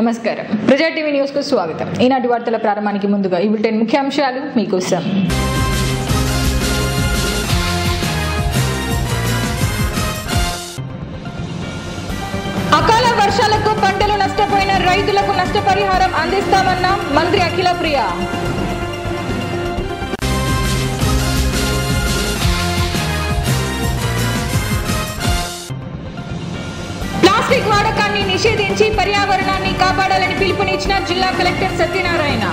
నమస్కారం ప్రజా TV news కు స్వాగతం। ఈనాటి వార్తల ప్రారంభానికి ముందుగా ఈ బులెటిన్ ముఖ్యాంశాలు మీకోసం। అకాల వర్షాలకు పంటలు నష్టపోయిన రైతులకు నష్టపరిహారం అందిస్తామన్న మంత్రి అఖిల ప్రియ। ప్లాస్టిక్ వాడకాన్ని నిషేధించి పర్యావరణాన్ని కాపాడాలని పిలుపునిచ్చిన జిల్లా కలెక్టర్ సత్యనారాయణ।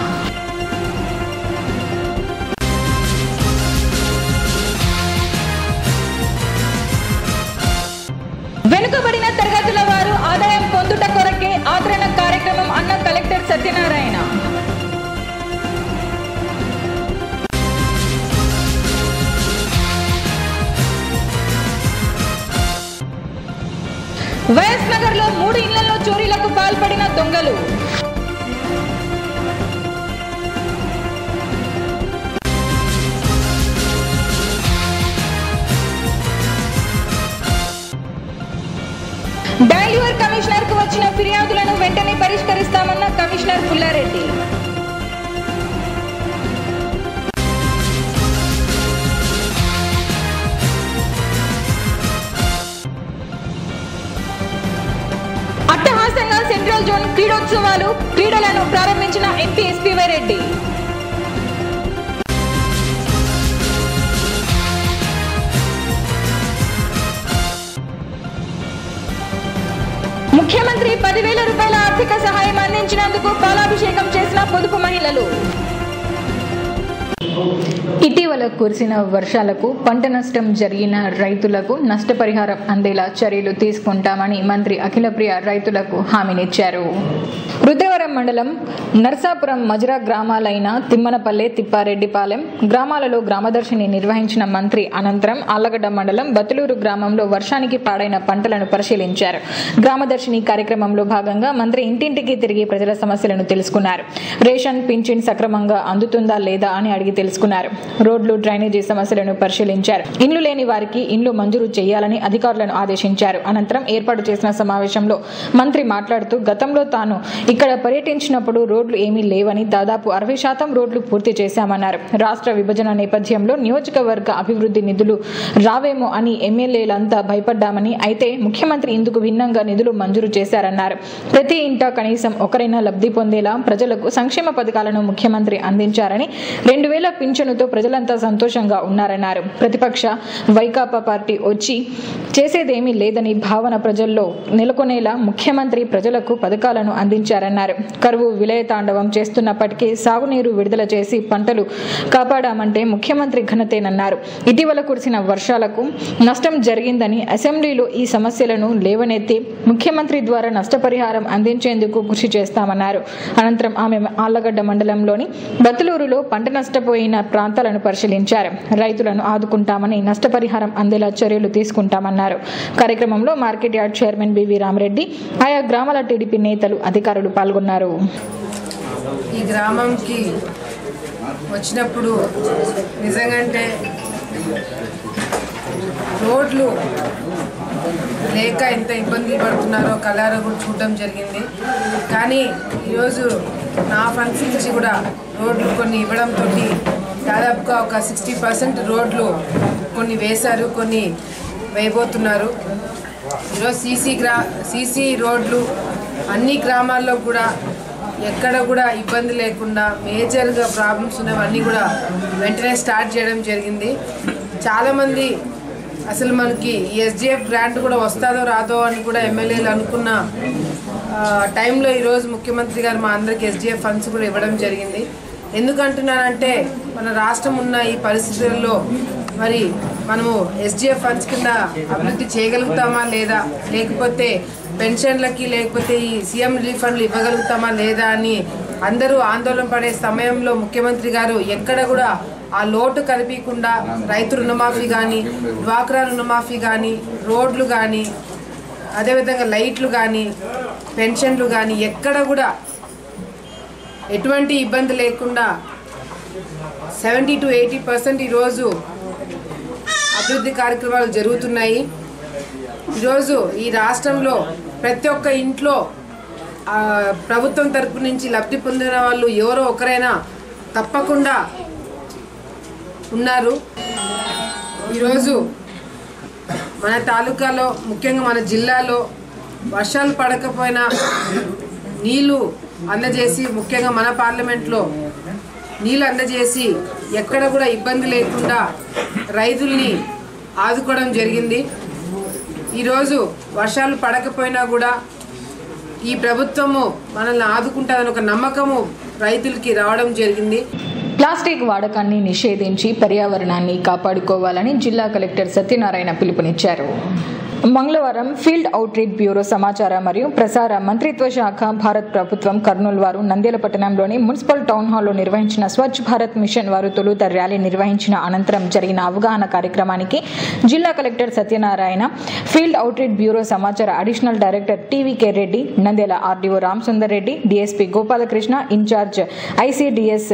వెనుకబడిన తరగతుల వారు ఆదాయం పొందుట కొరకే ఆదరణ కార్యక్రమం అన్న కలెక్టర్ సత్యనారాయణ। వైఎస్ నగర్ లో 3 ఇళ్లలో చోరీలకు పాల్పడిన దొంగలు। డైల్యూర్ కమిషనర్ కు వచ్చిన ఫిర్యాదులను వెంటనే పరిష్కరిస్తామన్న కమిషనర్ పుల్లారెడ్డి। అట్టహాసంగా సెంట్రల్ జోన్ క్రీడోత్సవాలు క్రీడలను ప్రారంభించిన ఎంపీ ఎస్పీవై రెడ్డి। ముఖ్యమంత్రి 10,000 రూపాయల ఆర్థిక సహాయం అందించినందుకు పాలాభిషేకం చేసిన పొదుపు మహిళలు। ఇటీవల కురిసిన వర్షాలకు పంట నష్టం జరిగిన రైతులకు నష్టపరిహారం అందేలా చర్యలు తీసుకుంటామని మంత్రి అఖిల ప్రియ రైతులకు హామీనిచ్చారు। రుద్రవరం మండలం నర్సాపురం మజరా గ్రామాలైన తిమ్మనపల్లె తిప్పారెడ్డిపాలెం గ్రామాలలో గ్రామదర్శిని నిర్వహించిన మంత్రి అనంతరం ఆళ్లగడ్డ మండలం బతులూరు గ్రామంలో వర్షానికి పాడైన పంటలను పరిశీలించారు। గ్రామదర్శిని కార్యక్రమంలో భాగంగా మంత్రి ఇంటింటికి తిరిగి ప్రజల సమస్యలను తెలుసుకున్నారు। రేషన్ పింఛన్ సక్రమంగా అందుతుందా లేదా అని అడిగి తెలుసుకున్నారు। రోడ్లు డ్రైనేజీ సమస్యలను పరిశీలించారు। ఇండ్లు లేని వారికి ఇండ్లు మంజూరు చేయాలని అధికారులను ఆదేశించారు। అనంతరం ఏర్పాటు చేసిన సమావేశంలో మంత్రి మాట్లాడుతూ గతంలో తాను ఇక్కడ పర్యటించినప్పుడు రోడ్లు ఏమీ లేవని దాదాపు 60% రోడ్లు పూర్తి చేశామన్నారు। రాష్ట్ర విభజన నేపథ్యంలో నియోజకవర్గ అభివృద్ధి నిధులు రావేమో అని ఎమ్మెల్యేలంతా భయపడ్డామని, అయితే ముఖ్యమంత్రి ఇందుకు భిన్నంగా నిధులు మంజూరు చేశారన్నారు। ప్రతి ఇంటా కనీసం ఒకరైనా లబ్ధి పొందేలా ప్రజలకు సంక్షేమ పథకాలను ముఖ్యమంత్రి అందించారని 2,000 పింఛనుతో ప్రజలంతా సంతోషంగా ఉన్నారన్నారు। ప్రతిపక్ష వైకాపా పార్టీ వచ్చి చేసేదేమీ లేదని భావన ప్రజల్లో నెలకొనేలా ముఖ్యమంత్రి ప్రజలకు పథకాలను అందించారన్నారు। కరువు విలయతాండవం చేస్తున్నప్పటికీ సాగునీరు విడుదల చేసి పంటలు కాపాడామంటే ముఖ్యమంత్రి ఘనతేనన్నారు। ఇటీవల కురిసిన వర్షాలకు నష్టం జరిగిందని అసెంబ్లీలో ఈ సమస్యలను లేవనెత్తి ముఖ్యమంత్రి ద్వారా నష్టపరిహారం అందించేందుకు కృషి చేస్తామన్నారు। అనంతరం ఆమె ఆళ్లగడ్డ మండలంలోని బతులూరులో పంట నష్టపోయిన ప్రాంతాలను పరిశీలించారు। రైతులను ఆదుకుంటామని, నష్టపరిహారం అందేలా చర్యలు తీసుకుంటామన్నారు। కార్యక్రమంలో market yard chairman BV Ramareddy, ఆయా గ్రామాల టీడీపీ నేతలు, అధికారులు పాల్గొన్నారు। ఈ గ్రామంకి వచ్చినప్పుడు నిజంగా రోడ్లు లేక ఎంత ఇబ్బంది పడుతున్నారో కళ్ళారా కూడా చూడడం జరిగింది। కానీ ఈరోజు నా ఫండ్స్ నుంచి కూడా రోడ్లు కొన్ని ఇవ్వడంతో దాదాపుగా ఒక 60% రోడ్లు కొన్ని వేశారు, కొన్ని వేయబోతున్నారు। ఈరోజు సీసీ రోడ్లు అన్ని గ్రామాల్లో కూడా ఎక్కడ కూడా ఇబ్బంది లేకుండా మేజర్గా ప్రాబ్లమ్స్ ఉన్నవన్నీ కూడా వెంటనే స్టార్ట్ చేయడం జరిగింది। చాలామంది అసలు మనకి ఎస్డిఎఫ్ గ్రాంట్ కూడా వస్తుందో రాదో అని కూడా ఎమ్మెల్యేలు అనుకున్న టైంలో ఈరోజు ముఖ్యమంత్రి గారు మా అందరికి ఎస్డిఎఫ్ ఫండ్స్ కూడా ఇవ్వడం జరిగింది। ఎందుకంటున్నానంటే మన రాష్ట్రం ఉన్న ఈ పరిస్థితుల్లో మరి మనము ఎస్డిఎఫ్ ఫండ్స్ కింద అభివృద్ధి చేయగలుగుతామా లేదా, లేకపోతే పెన్షన్లకి లేకపోతే ఈ సీఎం రిలీఫ్ ఫండ్లు ఇవ్వగలుగుతామా లేదా అని అందరూ ఆందోళన పడే సమయంలో ముఖ్యమంత్రి గారు ఎక్కడ కూడా ఆ లోటు కనిపించకుండా రైతు రుణమాఫీ కానీ, డ్వాక్రా రుణమాఫీ కానీ, రోడ్లు కానీ, అదేవిధంగా లైట్లు కానీ, పెన్షన్లు కానీ ఎక్కడ కూడా ఎటువంటి ఇబ్బంది లేకుండా 70 to 80% ఈరోజు అభివృద్ధి కార్యక్రమాలు జరుగుతున్నాయి। ఈరోజు ఈ రాష్ట్రంలో ప్రతి ఒక్క ఇంట్లో ప్రభుత్వం తరపు నుంచి లబ్ధి పొందిన వాళ్ళు ఎవరో ఒకరైనా తప్పకుండా ఉన్నారు. ఈరోజు మన తాలూకాలో ముఖ్యంగా మన జిల్లాలో వర్షాలు పడకపోయినా నీళ్లు అందజేసి, ముఖ్యంగా మన పార్లమెంట్లో నీళ్ళు అందజేసి ఎక్కడ కూడా ఇబ్బంది లేకుండా రైతుల్ని ఆదుకోవడం జరిగింది. ఈరోజు వర్షాలు పడకపోయినా కూడా ఈ ప్రభుత్వము మనల్ని ఆదుకుంటుందని ఒక నమ్మకము రైతులకి రావడం జరిగింది. ప్లాస్టిక్ వాడకాన్ని నిషేధించి పర్యావరణాన్ని కాపాడుకోవాలని జిల్లా కలెక్టర్ సత్యనారాయణ పిలుపునిచ్చారు. మంగళవారం ఫీల్డ్ అవుట్రీచ్ బ్యూరో సమాచార మరియు ప్రసార మంత్రిత్వ శాఖ భారత్ ప్రభుత్వం కర్నూలు వారు నంద్యాల పట్టణంలోని మున్సిపల్ టౌన్ హాల్లో నిర్వహించిన స్వచ్ఛ భారత్ మిషన్ వారు తొలుత ర్యాలీ నిర్వహించిన అనంతరం జరిగిన అవగాహన కార్యక్రమానికి జిల్లా collector Satyanarayana, field outreach bureau సమాచార additional director TVK Reddy, Nandyal RDO Ramasundar Reddy, DSP Gopalakrishna, incharge ICDS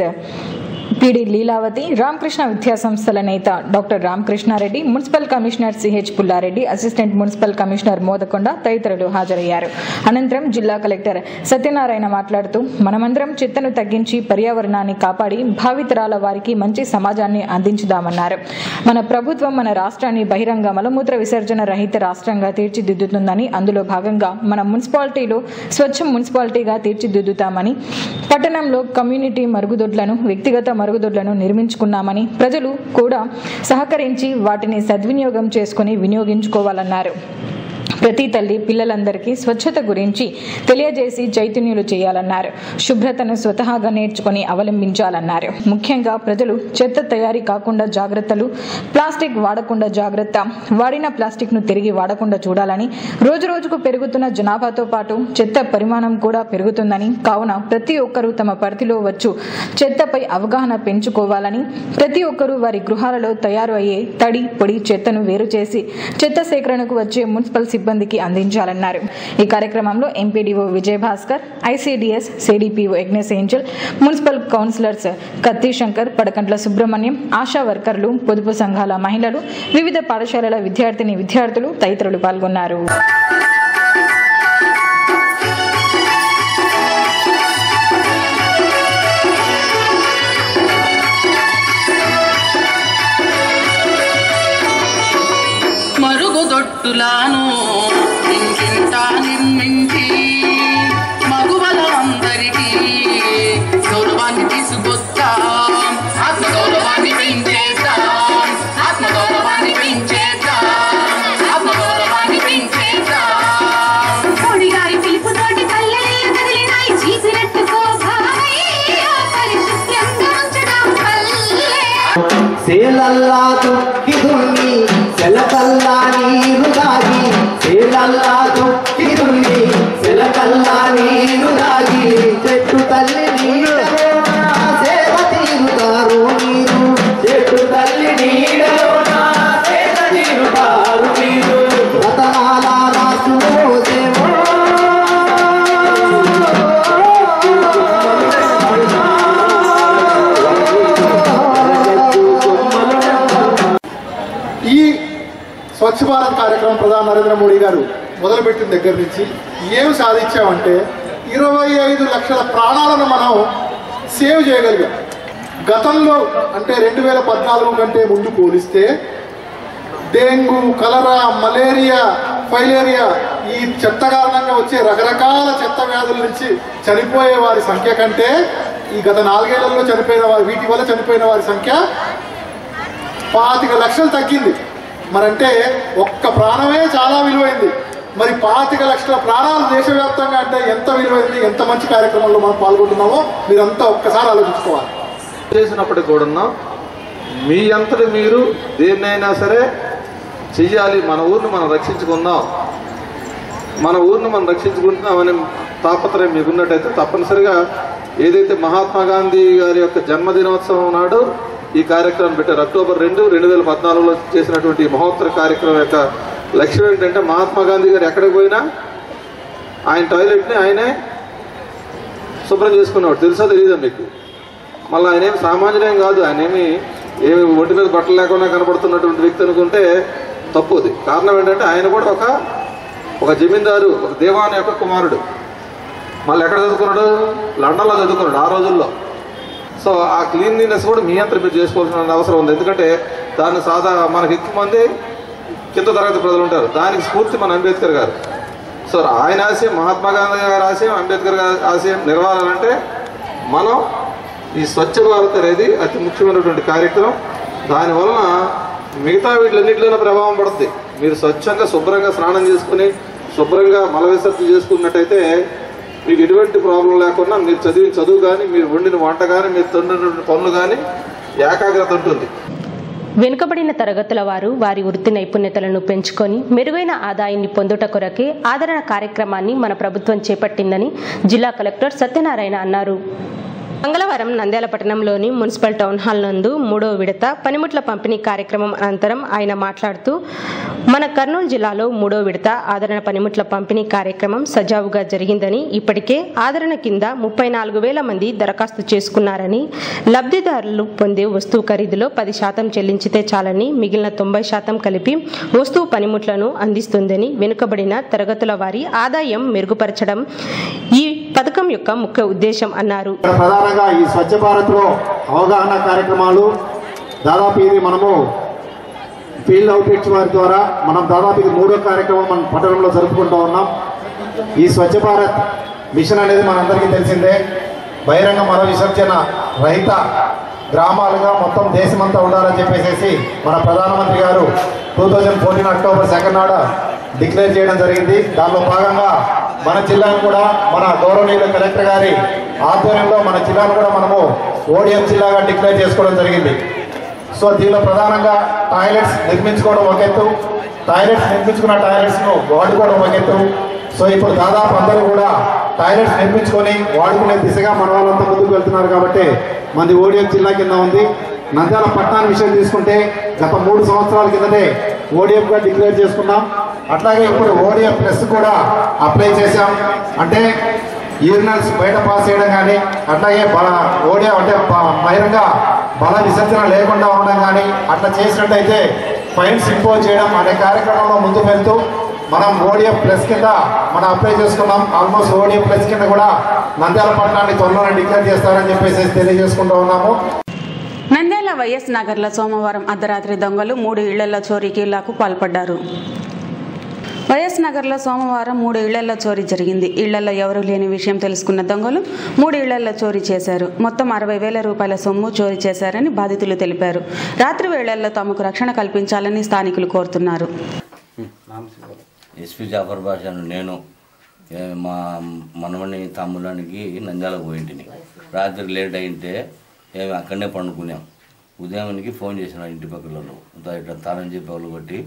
PD Leelavathi, Ramakrishna విద్యాసంస్థల నేత doctor Ramakrishna Reddy, municipal commissioner CH Pulla Reddy, assistant municipal commissioner Modakonda తదితరులు హాజరయ్యారు. అనంతరం జిల్లా కలెక్టర్ సత్యనారాయణ మాట్లాడుతూ, మనమందరం చెత్తను తగ్గించి పర్యావరణాన్ని కాపాడి భావితరాల వారికి మంచి సమాజాన్ని అందించుదామన్నారు. మన ప్రభుత్వం మన రాష్ట్రాన్ని బహిరంగ మలమూత్ర విసర్జన రహిత రాష్ట్రంగా తీర్చిదిద్దుతుందని, అందులో భాగంగా మన మున్సిపాలిటీలో స్వచ్ఛ మున్సిపాలిటీగా తీర్చిదిద్దుతామని, పట్టణంలో కమ్యూనిటీ మరుగుదొడ్లను, వ్యక్తిగత మరుగుదొడ్లను నిర్మించుకున్నామని, ప్రజలు కూడా సహకరించి వాటిని సద్వినియోగం చేసుకుని వినియోగించుకోవాలన్నారు. ప్రతి తల్లి పిల్లలందరికీ స్వచ్ఛత గురించి తెలియజేసి చైతన్యులు చేయాలన్నారు. శుభ్రతను స్వతహాగా నేర్చుకుని అవలంబించాలన్నారు. ముఖ్యంగా ప్రజలు చెత్త తయారీ కాకుండా జాగ్రత్తలు, ప్లాస్టిక్ వాడకుండా జాగ్రత్త, వాడిన ప్లాస్టిక్ ను తిరిగి వాడకుండా చూడాలని, రోజురోజుకు పెరుగుతున్న జనాభాతో పాటు చెత్త పరిమాణం కూడా పెరుగుతుందని, కావున ప్రతి ఒక్కరూ తమ పరిధిలో వచ్చు చెత్తపై అవగాహన పెంచుకోవాలని, ప్రతి ఒక్కరూ వారి గృహాలలో తయారు అయ్యే తడి పొడి చెత్తను వేరు చేసి చెత్త సేకరణకు వచ్చే మున్సిపల్ సిబ్బందికి అందించాలన్నారు. ఈ కార్యక్రమంలో MPDO Vijayabhaskar, ICDS CDPO Yagnesh Angel, municipal counsellors కత్తి శంకర్, పడకంట్ల సుబ్రహ్మణ్యం, ఆశా వర్కర్లు, పొదుపు సంఘాల మహిళలు, వివిధ పాఠశాలల విద్యార్థులు తదితరులు పాల్గొన్నారు. మరుగుదొట్టులాను ఇంటింటా నిర్మించి మగువల అందరికీ గౌరవాన్ని తీసుకొస్తాం, ఆత్మగౌరవాన్ని పెంచేస్తాం, ఆత్మగౌరవాన్ని పెంచేస్తాం, ఆత్మగౌరవాన్ని పెంచేస్తాం. కోడిగారి పిలుపుతోటి పల్లెలు కదిలినాయి, చీసినట్టుకోసాయి పరిశుభ్రంగా ఉంచడం పల్లె. సేలల్లా దుఃఖిదుణ్ణి సెలకల్లా నీరు దాగి, సేలల్లా దుఃఖిదుణ్ణి సెలకల్లా నీరు దాగి, చెట్టు తల్లి నీడలో నా సేవ తీరుతారు మీరు, చెట్టు తల్లి నీడలో నా సేవ తీరుతారు మీరు. రతనాల రాసులో సేవో ఈ స్వచ్ఛ భారత్ కార్యక్రమం ప్రధాని నరేంద్ర మోడీ గారు మొదలుపెట్టిన దగ్గర నుంచి ఏం సాధించామంటే 25 లక్షల ప్రాణాలను మనం సేవ్ చేయగలిగాం. గతంలో అంటే 2014 కంటే ముందు పోలిస్తే డెంగ్యూ, కలరా, మలేరియా, ఫైలేరియా ఈ చెత్త కారణంగా వచ్చే రకరకాల చెత్త వ్యాధుల నుంచి చనిపోయే వారి సంఖ్య కంటే ఈ గత 4 ఏళ్లలో చనిపోయిన వారి వీటి వల్ల చనిపోయిన వారి సంఖ్య 25 లక్షలు తగ్గింది. మరంటే ఒక్క ప్రాణమే చాలా విలువైంది. మరి 25 లక్షల ప్రాణాలు దేశవ్యాప్తంగా అంటే ఎంత విలువైంది, ఎంత మంచి కార్యక్రమంలో మనం పాల్గొంటున్నామో మీరంతా ఒక్కసారి ఆలోచించుకోవాలి. చేసినప్పటికి కూడా మీ అంతటి మీరు దేన్నైనా సరే చెయ్యాలి, మన ఊరిని మనం రక్షించుకుందాం, మన ఊరిని మనం రక్షించుకుంటున్నామనే తాపత్రయం మీకున్నట్టయితే తప్పనిసరిగా ఏదైతే మహాత్మా గాంధీ గారి యొక్క జన్మదినోత్సవం నాడు ఈ కార్యక్రమం పెట్టారు. అక్టోబర్ 2, 2014లో చేసినటువంటి మహోత్తర కార్యక్రమం యొక్క లక్ష్యం ఏంటంటే మహాత్మా గాంధీ గారు ఎక్కడికి పోయినా ఆయన టాయిలెట్ని ఆయనే శుభ్రం చేసుకునేవాడు. తెలుసా తెలియదా మీకు? మళ్ళీ ఆయన ఏమి సామాన్యులేం కాదు, ఆయన ఏమి ఒంటి మీద బట్టలు లేకుండా కనబడుతున్నటువంటి వ్యక్తి అనుకుంటే తప్పుది. కారణం ఏంటంటే ఆయన కూడా ఒక జమీందారు, ఒక దేవాన్ యొక్క కుమారుడు. మళ్ళీ ఎక్కడ చదువుకున్నాడు? లండన్లో చదువుకున్నాడు ఆ రోజుల్లో. సో ఆ క్లీన్లీనెస్ కూడా మీ అంతా మీరు చేసుకోవాల్సిన అవసరం ఉంది. ఎందుకంటే దాన్ని మనకి ఎక్కువ మంది కింద తరగతి ప్రజలు ఉంటారు. దానికి స్ఫూర్తి మన అంబేద్కర్ గారు. సో ఆయన ఆశయం, మహాత్మా గాంధీ గారి ఆశయం, అంబేద్కర్ గారి ఆశయం నెరవేరాలంటే మనం ఈ స్వచ్ఛ భారత్ అనేది అతి ముఖ్యమైనటువంటి కార్యక్రమం. దానివలన మిగతా వీటిలన్నింటిలోనే ప్రభావం పడుతుంది. మీరు స్వచ్ఛంగా శుభ్రంగా స్నానం చేసుకుని శుభ్రంగా మల విసర్జన చేసుకున్నట్టయితే మీకు ఎటువంటి ప్రాబ్లం లేకుండా మీరు చదివిన చదువు కానీ, మీరు వండిన వంట కానీ, మీరు తిన్నటువంటి పనులు కానీ ఏకాగ్రత ఉంటుంది. వెనుకబడిన తరగతుల వారు వారి వృత్తి నైపుణ్యతలను పెంచుకొని మెరుగైన ఆదాయాన్ని పొందుట కొరకే ఆదరణ కార్యక్రమాన్ని మన ప్రభుత్వం చేపట్టిందని జిల్లా కలెక్టర్ సత్యనారాయణ అన్నారు. మంగళవారం నంద్యాల పట్టణంలోని మున్సిపల్ టౌన్ హాల్ నందు 3వ విడత పనిముట్ల పంపిణీ కార్యక్రమం అనంతరం ఆయన మాట్లాడుతూ మన కర్నూలు జిల్లాలో 3వ విడత ఆదరణ పనిముట్ల పంపిణీ కార్యక్రమం సజావుగా జరిగిందని, ఇప్పటికే ఆదరణ కింద 34,000 మంది దరఖాస్తు చేసుకున్నారని, లబ్ధిదారులు పొందే వస్తువు ఖరీదులో 10% చెల్లించితే చాలని మిగిలిన 90% కలిపి వస్తువు పనిముట్లను అందిస్తుందని, వెనుకబడిన తరగతుల వారి ఆదాయం మెరుగుపరచడం ఈ పథకం యొక్క ముఖ్య ఉద్దేశం అన్నారు. ప్రధానంగా ఈ స్వచ్ఛ భారత్లో అవగాహన కార్యక్రమాలు దాదాపు ఇది మనము ఫీల్డ్ అవుట్రీచ్ వారి ద్వారా మనం దాదాపు ఇది 3వ కార్యక్రమం మన పట్టణంలో జరుపుకుంటూ ఉన్నాం. ఈ స్వచ్ఛ భారత్ మిషన్ అనేది మనందరికీ తెలిసిందే. బహిరంగ మల విసర్జన రహిత గ్రామాలుగా మొత్తం దేశమంతా ఉండాలని చెప్పేసి మన ప్రధానమంత్రి గారు 2014 అక్టోబర్ 2 నాడు డిక్లేర్ చేయడం జరిగింది. దానిలో భాగంగా మన జిల్లాను కూడా మన గౌరవనీయుల కలెక్టర్ గారి ఆధ్వర్యంలో మన జిల్లాను కూడా మనము ఓడిఎం జిల్లాగా డిక్లేర్ చేసుకోవడం జరిగింది. సో దీనిలో ప్రధానంగా టాయిలెట్స్ నిర్మించుకోవడం ఒక ఎత్తు, నిర్మించుకున్న టాయిలెట్స్ను వాడుకోవడం ఒక ఎత్తు. సో ఇప్పుడు దాదాపు అందరూ కూడా టాయిలెట్స్ నిర్మించుకొని వాడుకునే దిశగా మన వాళ్ళంతా ముందుకు వెళ్తున్నారు. కాబట్టి మనది ఓడిఎం జిల్లా కింద ఉంది. నంద్యాల పట్టణాన్ని విషయం తీసుకుంటే గత 3 సంవత్సరాల కిందనే ఓడిఎంగా డిక్లేర్ చేసుకున్నాం. అట్లాగే ఇప్పుడు ఓడిఎం ప్లస్ కూడా అప్లై చేశాం. అంటే యూరినల్స్ బయట పాస్ చేయడం కానీ, అట్లాగే ఓడిఎం అంటే బహిరంగ బల విసర్జన లేకుండా ఉండడం కానీ అట్లా చేసినట్టయితే ఫైన్స్ ఇంపోజ్ చేయడం అనే కార్యక్రమంలో ముందుకు వెళ్తూ మనం ఓడిఎం ప్లస్ కింద మనం అప్లై చేసుకున్నాం. ఆల్మోస్ట్ ఓడిఎం ప్లస్ కింద కూడా నంద్యాల పట్టణాన్ని త్వరలోనే డిక్లేర్ చేస్తారని చెప్పేసి తెలియజేసుకుంటూ ఉన్నాము. నంద్యాల వైఎస్ నగర్లో సోమవారం అర్ధరాత్రి దొంగలు 3 ఇళ్లలో చోరీకి పాల్పడ్డారు. వైఎస్ నగర్లో సోమవారం 3 ఇళ్లలో చోరీ జరిగింది. ఇళ్లలో ఎవరూ లేని విషయం తెలుసుకున్న దొంగలు 3 ఇళ్లలో చోరీ చేశారు. మొత్తం 60,000 రూపాయల సొమ్ము చోరీ చేశారని బాధితులు తెలిపారు. రాత్రి వేళల్లో తమకు రక్షణ కల్పించాలని స్థానికులు కోరుతున్నారు. ఎస్పీ జాఫర్ బాషాను నేను మా మనవని తమ్ముడానికి నంద్యాలకు పోయింటిని. రాత్రి లేట్ అయింటే అక్కడనే పండుకున్నాం. ఉదయానికి ఫోన్ చేసిన ఇంటి పక్కల ఇట్లా తాళం చెప్పి వాళ్ళు కొట్టి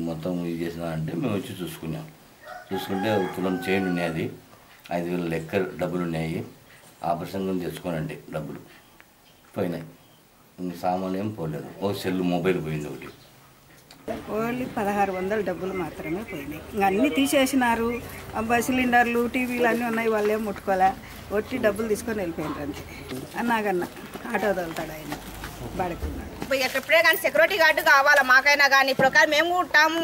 మొత్తం ఇది చేసిన అంటే మేము వచ్చి చూసుకుంటే తులం చైన్ ఉన్నాయి, 5,000 లెక్క డబ్బులు ఉన్నాయి. ఆపరేషన్ తెచ్చుకోనండి, డబ్బులు పోయినాయి. సామాన్లు ఏం పోలేదు. ఓ సెల్ మొబైల్ పోయింది ఒకటి. ఓన్లీ 1,600 డబ్బులు మాత్రమే పోయినాయి. ఇంకా అన్నీ తీసేసినారు. సిలిండర్లు టీవీలు అన్నీ ఉన్నాయి, వాళ్ళు ఏం ముట్టుకోలే. ఒట్టి డబ్బులు తీసుకొని వెళ్ళిపోయినారు అంతే. అన్నాగన్న ఆటో తోలుతాడు ఆయన, బాడుకున్నాడు. ఎప్పుడే కానీ సెక్యూరిటీ గార్డు కావాలా మాకైనా కానీ. ఇప్పుడు కానీ మేము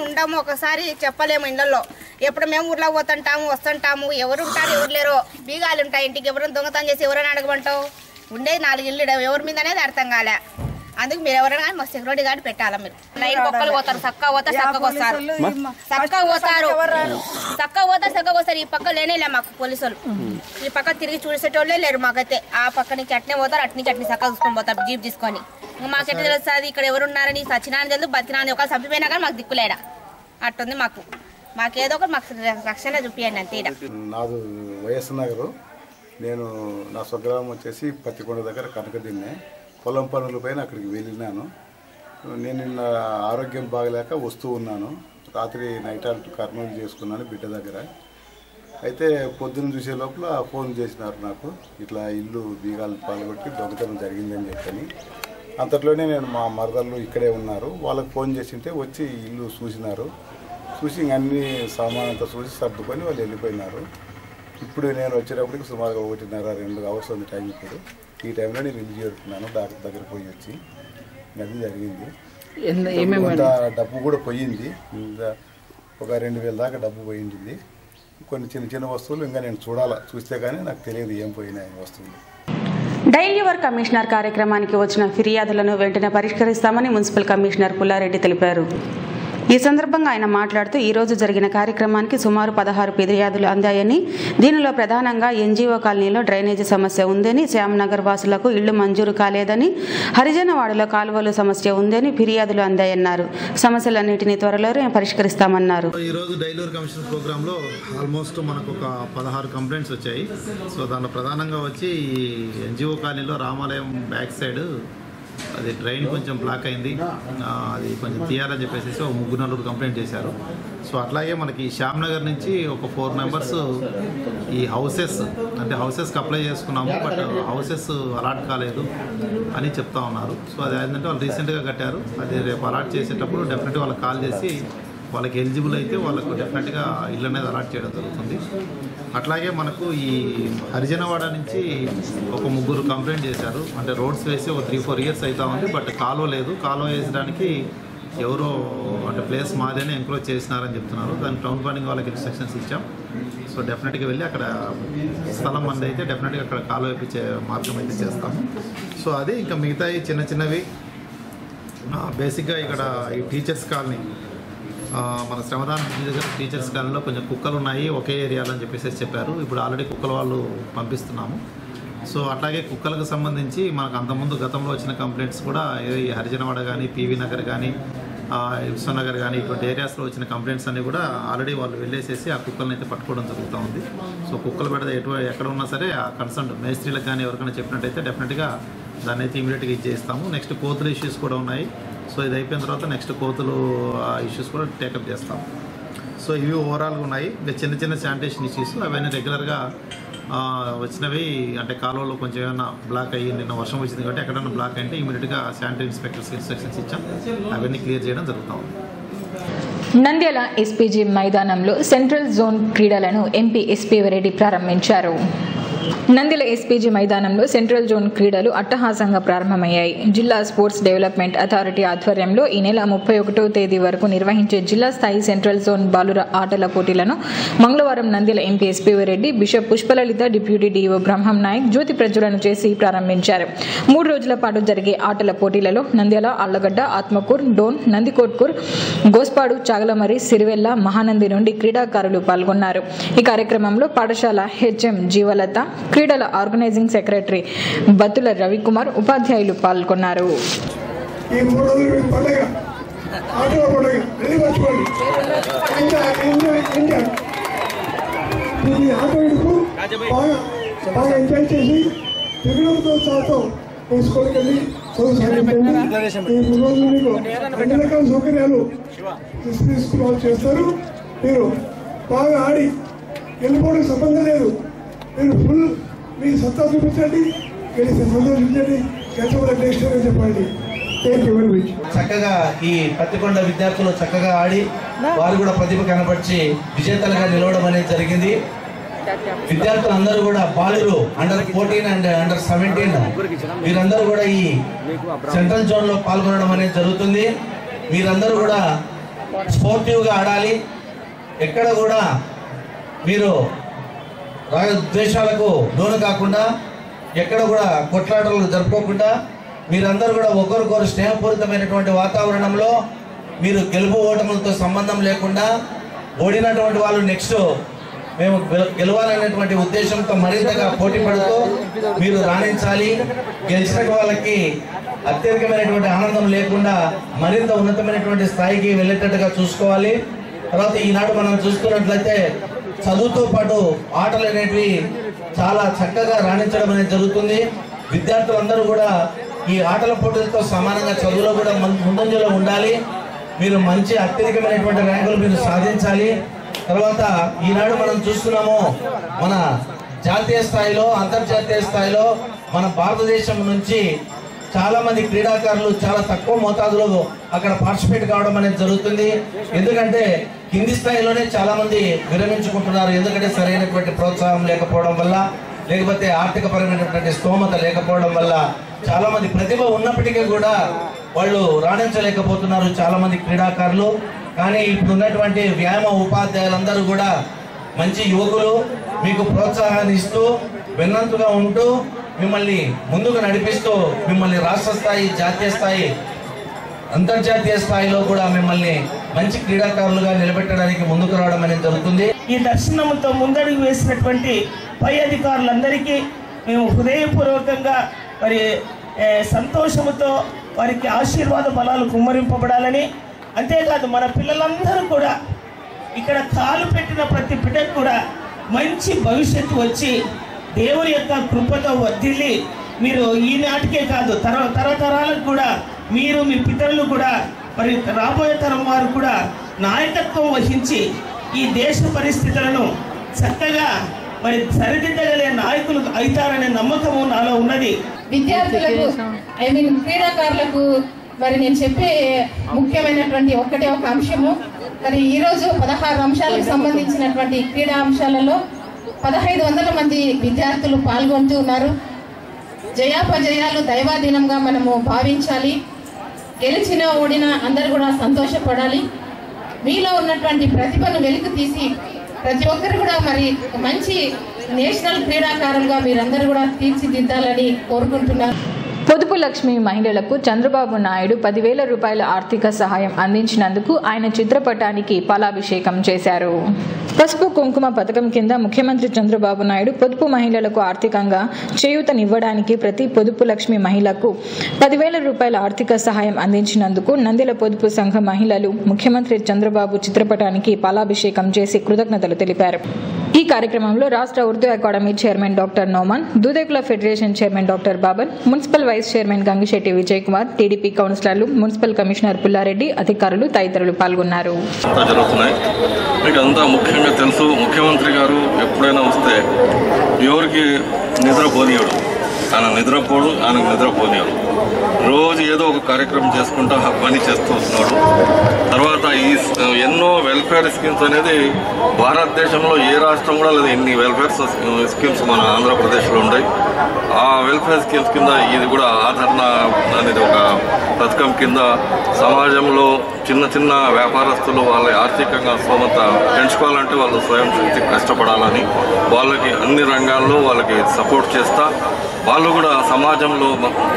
ఉండము, ఒకసారి చెప్పలేము ఇళ్ళల్లో. ఎప్పుడు మేము ఊర్లో పోతుంటాము వస్తుంటాము, ఎవరు ఉంటారు ఎవరు లేరో. బీగాలు ఉంటాయి ఇంటికి, ఎవరైనా దొంగతనం చేసి ఎవరైనా అడగమంటావు. ఉండేది 4 ఇల్లు, ఎవరి మీద అనేది అర్థం కాలే. అందుకు మీరు ఎవరైనా కానీ మాకు సెక్యూరిటీ గార్డు పెట్టాలా. మీరు లైన్ ఒక్కరు పోతారు, చక్కగా పోతారు, చక్కగా వస్తారు, చక్కగా వస్తారు. ఈ పక్క లేనేలే మాకు పోలీసులు. ఈ పక్క తిరిగి చూసేటోళ్ళే లేరు మాకైతే. ఆ పక్క నుంచి అట్నే పోతారు, అట్నుంచి చక్కగా చూసుకొని పోతారు జీప్ తీసుకొని. మాకెట్లా తెలుస్తుంది ఇక్కడ ఎవరున్నారని? సచ్చినాన్ని తెలుసు, బతికినాన్ని ఒకళ్ళు చంపిపోయినా కానీ మాకు దిక్కులేడా. అట్టుంది మాకేదో ఒకటి మాకు రక్షణ చూపియండి అంతే. నాది వైఎస్ నగరు. నేను నా స్వగ్రామం వచ్చేసి పత్తికొండ దగ్గర కనకదిన్నే. పొలం పనుల పైన అక్కడికి వెళ్ళినాను. నేను నిన్న ఆరోగ్యం బాగలేక వస్తూ ఉన్నాను. రాత్రి నైట్ ఆల్ట్ కర్నూలు చేసుకున్నాను బిడ్డ దగ్గర. అయితే పొద్దున్న చూసే లోపల ఫోన్ చేసినారు నాకు, ఇట్లా ఇల్లు బీగాలు పాల్గొట్టి దొంగతనం జరిగిందని చెప్పని. అంతట్లోనే నేను మా మరదళ్ళు ఇక్కడే ఉన్నారు, వాళ్ళకి ఫోన్ చేసింటే వచ్చి ఇల్లు చూసినారు. చూసి అన్ని సామాన్ అంతా చూసి సర్దుకొని వాళ్ళు వెళ్ళిపోయినారు. ఇప్పుడు నేను వచ్చేటప్పటికి సుమారుగా 1:30-2 అవర్స్ ఉంది టైం. ఇప్పుడు ఈ టైంలో నేను ఇల్లు చేరుకున్నాను. డాక్టర్ దగ్గర పోయి వచ్చి అది జరిగింది. డబ్బు కూడా పోయింది, ఒక 2,000 దాకా డబ్బు పోయింది. కొన్ని చిన్న చిన్న వస్తువులు ఇంకా నేను చూస్తే కానీ నాకు తెలియదు ఏం పోయినాయి వస్తువులు. డైల్ యువర్ కమిషనర్ కార్యక్రమానికి వచ్చిన ఫిర్యాదులను వెంటనే పరిష్కరిస్తామని మున్సిపల్ కమిషనర్ పుల్లారెడ్డి తెలిపారు. ఈ సందర్భంగా ఆయన మాట్లాడుతూ ఈరోజు జరిగిన కార్యక్రమానికి సుమారు 16 ఫిర్యాదులు అందాయని, దీనిలో ప్రధానంగా ఎన్జీఓ కాలనీలో డ్రైనేజీ సమస్య ఉందని, శ్యామ్నగర్ వాసులకు ఇళ్లు మంజూరు కాలేదని, హరిజనవాడలో కాలువలు సమస్య ఉందని ఫిర్యాదులు అందాయన్నారు. సమస్యలన్నింటినీ త్వరలోనే పరిష్కరిస్తామన్నారు. ఈరోజు డైల్ యువర్ కమిషనర్ ప్రోగ్రాంలో ఆల్మోస్ట్ మనకు ఒక 16 కంప్లైంట్స్ వచ్చాయి. సో దానిలో ప్రధానంగా వచ్చి ఎన్జీఓ కాలనీలో రామాలయం బ్యాక్ సైడ్ అది డ్రైన్ కొంచెం బ్లాక్ అయింది, అది కొంచెం తీయాలని చెప్పేసి ఒక 3-4 కంప్లైంట్ చేశారు. సో అట్లాగే మనకి శ్యామ్నగర్ నుంచి ఒక 4 మెంబర్స్ ఈ హౌసెస్కి అప్లై చేసుకున్నాము, బట్ హౌసెస్ అలాట్ కాలేదు అని చెప్తా ఉన్నారు. సో అది ఏంటంటే వాళ్ళు రీసెంట్గా కట్టారు, అది రేపు అలాట్ చేసేటప్పుడు డెఫినెట్గా వాళ్ళకి కాల్ చేసి వాళ్ళకి ఎలిజిబుల్ అయితే వాళ్ళకు డెఫినెట్గా ఇల్లు అనేది అలాట్ చేయడం జరుగుతుంది. అట్లాగే మనకు ఈ హరిజనవాడ నుంచి ఒక 3 కంప్లైంట్ చేశారు. అంటే రోడ్స్ వేసి ఒక 3-4 ఇయర్స్ అవుతా ఉంది, బట్ కాలువ లేదు. కాలువ వేసడానికి ఎవరో అంటే ప్లేస్ మాదేనే ఎంక్రోచ్ చేసినారని చెప్తున్నారు. దాని టౌన్ ప్లానింగ్ వాళ్ళకి ఇన్స్ట్రక్షన్స్ ఇచ్చాం. సో డెఫినెట్గా వెళ్ళి అక్కడ స్థలం మంది అయితే డెఫినెట్గా అక్కడ కాలువ వేపించే మార్గం అయితే చేస్తాము. సో అది ఇంకా మిగతా చిన్న చిన్నవి బేసిక్గా ఇక్కడ ఈ టీచర్స్ కాలనీ, మన శ్రమదానం దగ్గర టీచర్స్ కాలనీలో కొంచెం కుక్కలు ఉన్నాయి ఒకే ఏరియాలో అని చెప్పేసి చెప్పారు. ఇప్పుడు ఆల్రెడీ కుక్కల వాళ్ళు పంపిస్తున్నాము. సో అట్లాగే కుక్కలకు సంబంధించి మనకు అంతకుముందు గతంలో వచ్చిన కంప్లైంట్స్ కూడా ఈ హరిజనవాడ కానీ, పీవీ నగర్ కానీ, విశ్వనగర్ కానీ ఇటువంటి ఏరియాస్లో వచ్చిన కంప్లైంట్స్ అన్నీ కూడా ఆల్రెడీ వాళ్ళు వెళ్ళేసేసి ఆ కుక్కలను అయితే పట్టుకోవడం జరుగుతూ ఉంది. సో కుక్కలు పెడితే ఎక్కడ ఉన్నా సరే ఆ కన్సర్న్ మేస్త్రీలకు కానీ ఎవరికైనా చెప్పినట్టయితే డెఫినెట్గా దాన్ని అయితే ఇమీడియట్గా ఇచ్చేస్తాము. నెక్స్ట్ కోతుల ఇష్యూస్ కూడా ఉన్నాయి. సో ఇది అయిపోయిన తర్వాత నెక్స్ట్ కోతులు ఇష్యూస్ కూడా టేకప్ చేస్తాం. సో ఇవి ఓవరాల్గా ఉన్నాయి. చిన్న చిన్న శానిటేషన్ ఇష్యూస్ అవన్నీ రెగ్యులర్గా వచ్చినవి. అంటే కాలువలో కొంచెం ఏమైనా బ్లాక్ అయ్యి నిన్న వర్షం వచ్చింది కాబట్టి ఎక్కడైనా బ్లాక్ అంటే ఇమీడియట్గా శానిటరీ ఇన్స్పెక్టర్స్ ఇన్స్ట్రక్షన్స్ ఇచ్చాం, అవన్నీ క్లియర్ చేయడం జరుగుతూ ఉంది. నంద్యాల ఎస్పీజీ మైదానంలో సెంట్రల్ జోన్ క్రీడలను ఎంపీ ఎస్పీ రెడ్డి ప్రారంభించారు. నంద్యాల ఎస్పీజీ మైదానంలో సెంట్రల్ జోన్ క్రీడలు అట్టహాసంగా ప్రారంభమయ్యాయి. జిల్లా స్పోర్ట్స్ డెవలప్మెంట్ అథారిటీ ఆధ్వర్యంలో ఈ నెల 31వ తేదీ వరకు నిర్వహించే జిల్లా స్థాయి సెంట్రల్ జోన్ బాలుర ఆటల పోటీలను మంగళవారం Nandyal MP SP Reddy, bishop Pushpalalitha, deputy DO Brahmam Nayak జ్యోతి ప్రజ్వలన చేసి ప్రారంభించారు. 3 రోజుల పాటు జరిగే ఆటల పోటీలలో నంద్యాల, ఆళ్లగడ్డ, ఆత్మకూర్, డోన్, నందికోట్కూర్, గోస్పాడు, చాగలమరి, సిరివెల్ల, మహానంది నుండి క్రీడాకారులు పాల్గొన్నారు. ఈ కార్యక్రమంలో పాఠశాల హెచ్ఎం జీవలత, క్రీడల ఆర్గనైజింగ్ సెక్రటరీ బత్తుల రవికుమార్, ఉపాధ్యాయులు పాల్గొన్నారు. సౌకర్యాలు చేస్తారు. మీరు బాగా ఆడి వెళ్ళిపోవడానికి సంబంధం లేదు. మీరు ఫుల్ మీ సత్తా చూపించండి, గెలిస్తే సంతోషించండి, గెలిచబడే నెక్స్ట్ అని చెప్పండి. చక్కగా ఈ పత్తికొండ విద్యార్థులు చక్కగా ఆడి వారు కూడా ప్రతిభ కనపరిచి విజేతలుగా నిలవడం అనేది జరిగింది. విద్యార్థులందరూ కూడా బాలురు అండర్-14 అండ్ అండర్-17 వీరందరూ కూడా ఈ సెంట్రల్ జోన్ లో పాల్గొనడం అనేది జరుగుతుంది. మీరందరూ కూడా స్పోర్టివ్గా ఆడాలి. ఎక్కడ కూడా మీరు రాగద్వేషాలకు లోను కాకుండా, ఎక్కడ కూడా కొట్లాటలు జరుపుకోకుండా మీరందరూ కూడా ఒకరికొకరు స్నేహపూరితమైనటువంటి వాతావరణంలో మీరు గెలుపు ఓటములతో సంబంధం లేకుండా ఓడినటువంటి వాళ్ళు నెక్స్ట్ మేము గెలవాలనేటువంటి ఉద్దేశంతో మరింతగా పోటీ పడుతూ మీరు రాణించాలి. గెలిచిన వాళ్ళకి అత్యధికమైనటువంటి ఆనందం లేకుండా మరింత ఉన్నతమైనటువంటి స్థాయికి వెళ్ళేటట్టుగా చూసుకోవాలి. తర్వాత ఈనాడు మనం చూసుకున్నట్లయితే చదువుతో పాటు ఆటలు అనేటివి చాలా చక్కగా రాణించడం అనేది జరుగుతుంది. విద్యార్థులందరూ కూడా ఈ ఆటల పోటీలతో సమానంగా చదువులో కూడా ముందంజలో ఉండాలి. మీరు మంచి అత్యధికమైనటువంటి ర్యాంకులు మీరు సాధించాలి. తర్వాత ఈనాడు మనం చూస్తున్నాము మన జాతీయ స్థాయిలో, అంతర్జాతీయ స్థాయిలో మన భారతదేశం నుంచి చాలా మంది క్రీడాకారులు చాలా తక్కువ మోతాదులో అక్కడ పార్టిసిపేట్ కావడం అనేది జరుగుతుంది. ఎందుకంటే కింది స్థాయిలోనే చాలా మంది విరమించుకుంటున్నారు. ఎందుకంటే సరైనటువంటి ప్రోత్సాహం లేకపోవడం వల్ల, లేకపోతే ఆర్థిక పరమైనటువంటి స్తోమత లేకపోవడం వల్ల చాలా మంది ప్రతిభ ఉన్నప్పటికీ కూడా వాళ్ళు రాణించలేకపోతున్నారు చాలా మంది క్రీడాకారులు. కానీ ఇప్పుడు ఉన్నటువంటి వ్యాయామ ఉపాధ్యాయులందరూ కూడా మంచి యువకులు మీకు ప్రోత్సాహాన్ని ఇస్తూ వెన్నంతుగా ఉంటూ మిమ్మల్ని ముందుకు నడిపిస్తూ మిమ్మల్ని రాష్ట్ర స్థాయి, జాతీయ స్థాయి, అంతర్జాతీయ స్థాయిలో కూడా మిమ్మల్ని మంచి క్రీడాకారులుగా నిలబెట్టడానికి ముందుకు రావడం అనేది జరుగుతుంది. ఈ దర్శనంతో ముందడుగు వేసినటువంటి పై అధికారులందరికీ మేము హృదయపూర్వకంగా మరి సంతోషముతో వారికి ఆశీర్వాద బలాలు కుమ్మరింపబడాలని, అంతేకాదు మన పిల్లలందరూ కూడా ఇక్కడ కాలు పెట్టిన ప్రతి బిడ్డకు కూడా మంచి భవిష్యత్తు వచ్చి దేవుని యొక్క కృపతో వర్ధిల్లి మీరు ఈనాటికే కాదు తరతరాలకు కూడా మీరు మీ పితరులు కూడా మరి రాబోయే తరం వారు కూడా నాయకత్వం వహించి ఈ దేశ పరిస్థితులను చక్కగా మరి సరిదిద్దగలే నాయకులు అవుతారనే నమ్మకము నాలో ఉన్నది. విద్యార్థులకు క్రీడాకారులకు మరి నేను చెప్పే ముఖ్యమైనటువంటి ఒకటే ఒక అంశము, మరి ఈరోజు 16 అంశాలకు సంబంధించినటువంటి క్రీడా అంశాలలో 1500 మంది విద్యార్థులు పాల్గొంటూ ఉన్నారు. జయాపజయాలు దైవాధీనంగా మనము భావించాలి. గెలిచినా ఓడినా అందరూ కూడా సంతోషపడాలి. మీలో ఉన్నటువంటి ప్రతిభను వెలికి తీసి ప్రతి ఒక్కరు కూడా మరి మంచి నేషనల్ క్రీడాకారులుగా మీరందరూ కూడా తీర్చిదిద్దాలని కోరుకుంటున్నారు. పొదుపు లక్ష్మి మహిళలకు చంద్రబాబు నాయుడు 10,000 రూపాయల ఆర్థిక సహాయం అందించినందుకు ఆయన చిత్రపటానికి పాలాభిషేకం చేశారు. పసుపు కుంకుమ పథకం కింద ముఖ్యమంత్రి చంద్రబాబు నాయుడు పొదుపు మహిళలకు ఆర్థికంగా చేయూతనివ్వడానికి ప్రతి పొదుపు లక్ష్మి మహిళకు 10,000 రూపాయల ఆర్థిక సహాయం అందించినందుకు నందిల పొదుపు సంఘ మహిళలు ముఖ్యమంత్రి చంద్రబాబు చిత్రపటానికి పాలాభిషేకం చేసి కృతజ్ఞతలు తెలిపారు. ఈ కార్యక్రమంలో రాష్ట్ర Urdu academy chairman doctor Noman, Dudekula federation chairman doctor Baban, municipal vice chairman Gangisetti Vijay Kumar, TDP కౌన్సిలర్లు, మున్సిపల్ కమిషనర్ పుల్లారెడ్డి, అధికారులు తదితరులు పాల్గొన్నారు. మీకు అంతా ముఖ్యంగా తెలుసు, ముఖ్యమంత్రి గారు ఎప్పుడైనా వస్తే ఎవరికి నిద్రపోనియాడు, ఆయన నిద్రపోడు, ఆయనకు నిద్రపోనియాడు. రోజు ఏదో ఒక కార్యక్రమం చేసుకుంటూ పని చేస్తూ వస్తున్నాడు. తర్వాత ఈ ఎన్నో వెల్ఫేర్ స్కీమ్స్ అనేది భారతదేశంలో ఏ రాష్ట్రం కూడా లేదు, ఎన్ని వెల్ఫేర్ స్కీమ్స్ మన ఆంధ్రప్రదేశ్లో ఉన్నాయి. ఆ వెల్ఫేర్ స్కీమ్స్ కింద ఇది కూడా ఆదరణ అనేది ఒక పథకం కింద సమాజంలో చిన్న చిన్న వ్యాపారస్తులు వాళ్ళ ఆర్థికంగా స్తోమత పెంచుకోవాలంటే వాళ్ళు స్వయం శక్తి కష్టపడాలని, వాళ్ళకి అన్ని రంగాల్లో వాళ్ళకి సపోర్ట్ చేస్తా వాళ్ళు కూడా సమాజంలో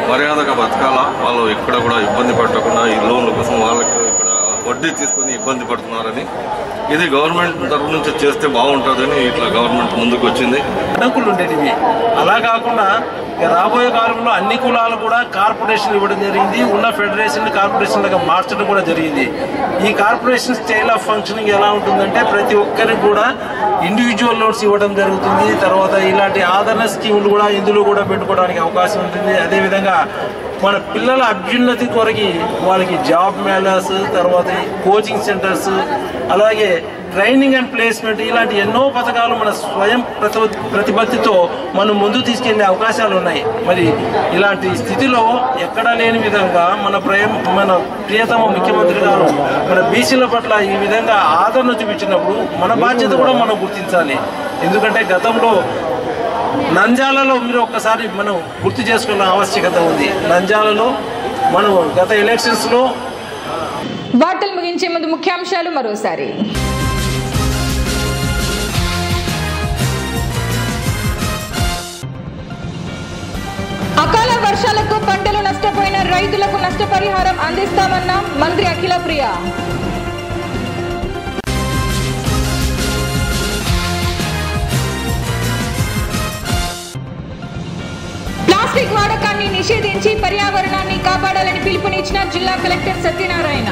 మర్యాదగా బతకాలా, వాళ్ళు ఎక్కడ కూడా ఇబ్బంది పడకుండా ఈ లోన్ల కోసం వాళ్ళకి ఇక్కడ వడ్డీ తీసుకొని ఇబ్బంది పడుతున్నారని, ఇది గవర్నమెంట్ తరఫు నుంచి చేస్తే బాగుంటుందని ఇట్లా గవర్నమెంట్ ముందుకు వచ్చింది. అడ్డంకులు ఉండేటివి అలా కాకుండా రాబోయే కాలంలో అన్ని కులాలు కూడా కార్పొరేషన్ ఇవ్వడం జరిగింది. ఉన్న ఫెడరేషన్ కార్పొరేషన్లుగా మార్చడం కూడా జరిగింది. ఈ కార్పొరేషన్ స్టైల్ ఆఫ్ ఫంక్షనింగ్ ఎలా ఉంటుందంటే ప్రతి ఒక్కరికి కూడా ఇండివిజువల్ లోన్స్ ఇవ్వడం జరుగుతుంది. తర్వాత ఇలాంటి ఆదరణ స్కీములు కూడా ఇందులో కూడా పెట్టుకోవడానికి అవకాశం ఉంటుంది. అదేవిధంగా మన పిల్లల అభ్యున్నతి కొరకి వాళ్ళకి జాబ్ మేళాస్, తర్వాత కోచింగ్ సెంటర్స్, అలాగే ట్రైనింగ్ అండ్ ప్లేస్మెంట్ ఇలాంటి ఎన్నో పథకాలు మన స్వయం ప్రతిపత్తితో మనం ముందు తీసుకెళ్లే అవకాశాలు ఉన్నాయి. మరి ఇలాంటి స్థితిలో ఎక్కడా లేని విధంగా మన ప్రియతమ ముఖ్యమంత్రి గారు మన బీసీల పట్ల ఈ విధంగా ఆదరణ చూపించినప్పుడు మన బాధ్యత కూడా మనం గుర్తించాలి. ఎందుకంటే గతంలో నంద్యాలలో మీరు ఒక్కసారి మనం గుర్తు చేసుకున్న ఆవశ్యకత ఉంది. నంద్యాలలో మనం గత ఎలక్షన్స్లో వార్తలు ముగించే ముందు ముఖ్యాంశాలు మరోసారి. అకాల వర్షాలకు పంటలు నష్టపోయిన రైతులకు నష్టపరిహారం అందిస్తామన్న మంత్రి అఖిలప్రియ. ప్లాస్టిక్ వాడకాన్ని నిషేధించి పర్యావరణాన్ని కాపాడాలని పిలుపునిచ్చిన జిల్లా కలెక్టర్ సత్యనారాయణ.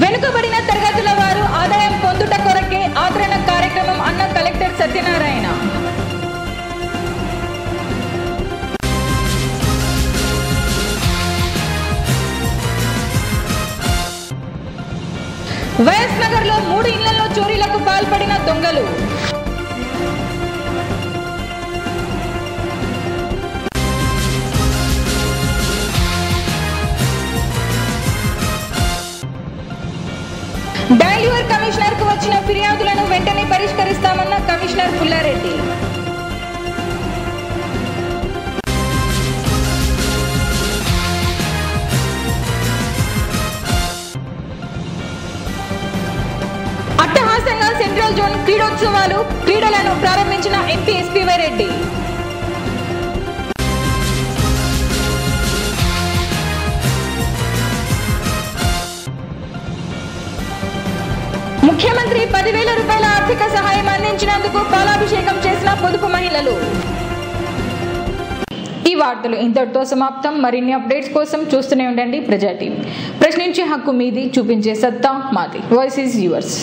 వెనుకబడిన తరగతుల వారు ఆదాయం పొందుట కొరకే ఆదరణ కార్యక్రమం అన్న కలెక్టర్ సత్యనారాయణ. వైఎస్ నగర్ లో 3 ఇళ్లలో చోరీలకు పాల్పడిన దొంగలు. బెంగళూరు కమిషనర్ కు వచ్చిన ఫిర్యాదులను వెంటనే పరిష్కరిస్తామన్న కమిషనర్ పుల్లారెడ్డి. క్రీడోత్సవాలు క్రీడలను ప్రారంభించిన ఎంపీ ఎస్పీవై రెడ్డి. ముఖ్యమంత్రి 10,000 రూపాయల ఆర్థిక సహాయం అందించినందుకు పాలాభిషేకం చేసిన పొదుపు మహిళలు. ఈ వార్తలు ఇంతటితో సమాప్తం. మరిన్ని అప్డేట్స్ కోసం చూస్తూనే ఉండండి ప్రజా టీవీ. ప్రశ్నించే హక్కు మీది, చూపించే సత్తా మాది. Voice is yours.